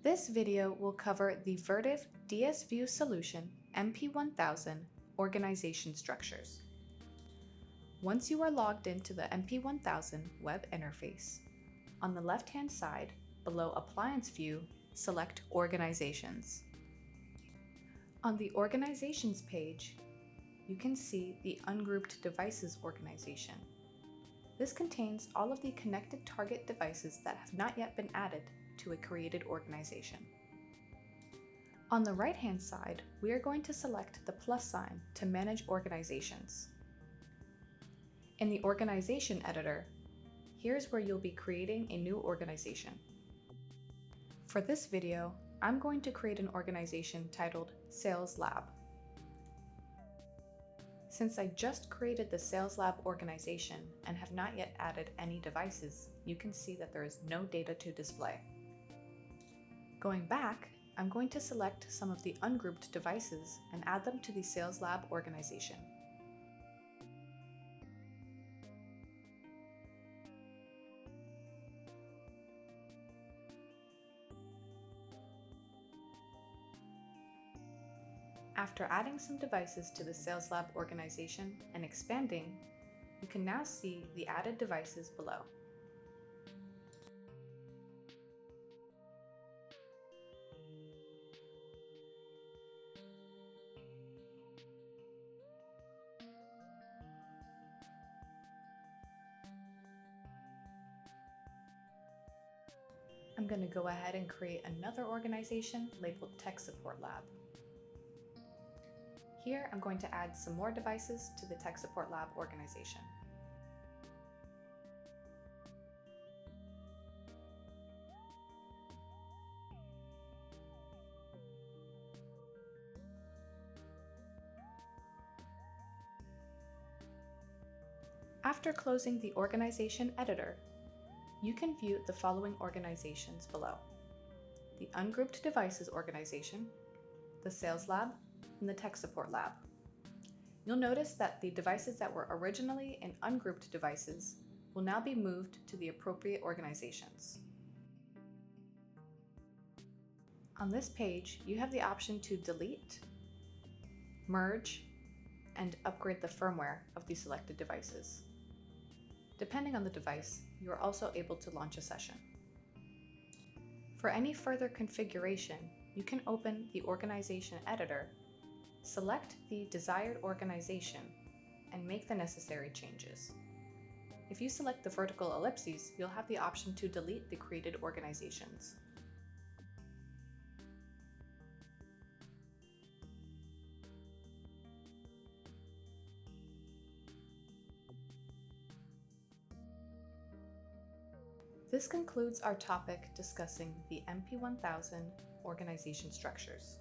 This video will cover the Vertiv DSView Solution MP1000 organization structures. Once you are logged into the MP1000 web interface, on the left-hand side, below Appliance View, select Organizations. On the Organizations page, you can see the Ungrouped Devices organization. This contains all of the connected target devices that have not yet been added to a created organization. On the right-hand side, we are going to select the plus sign to manage organizations. In the Organization Editor, here's where you'll be creating a new organization. For this video, I'm going to create an organization titled Sales Lab. Since I just created the Sales Lab organization and have not yet added any devices, you can see that there is no data to display. Going back, I'm going to select some of the ungrouped devices and add them to the Sales Lab organization. After adding some devices to the Sales Lab organization and expanding, you can now see the added devices below. I'm going to go ahead and create another organization labeled Tech Support Lab. Here, I'm going to add some more devices to the Tech Support Lab organization. After closing the Organization Editor, you can view the following organizations below: the Ungrouped Devices organization, the Sales Lab, and the Tech Support Lab. You'll notice that the devices that were originally in ungrouped devices will now be moved to the appropriate organizations. On this page, you have the option to delete, merge, and upgrade the firmware of the selected devices. Depending on the device, you are also able to launch a session. For any further configuration, you can open the Organization Editor, select the desired organization, and make the necessary changes. If you select the vertical ellipses, you'll have the option to delete the created organizations. This concludes our topic discussing the MP1000 organization structures.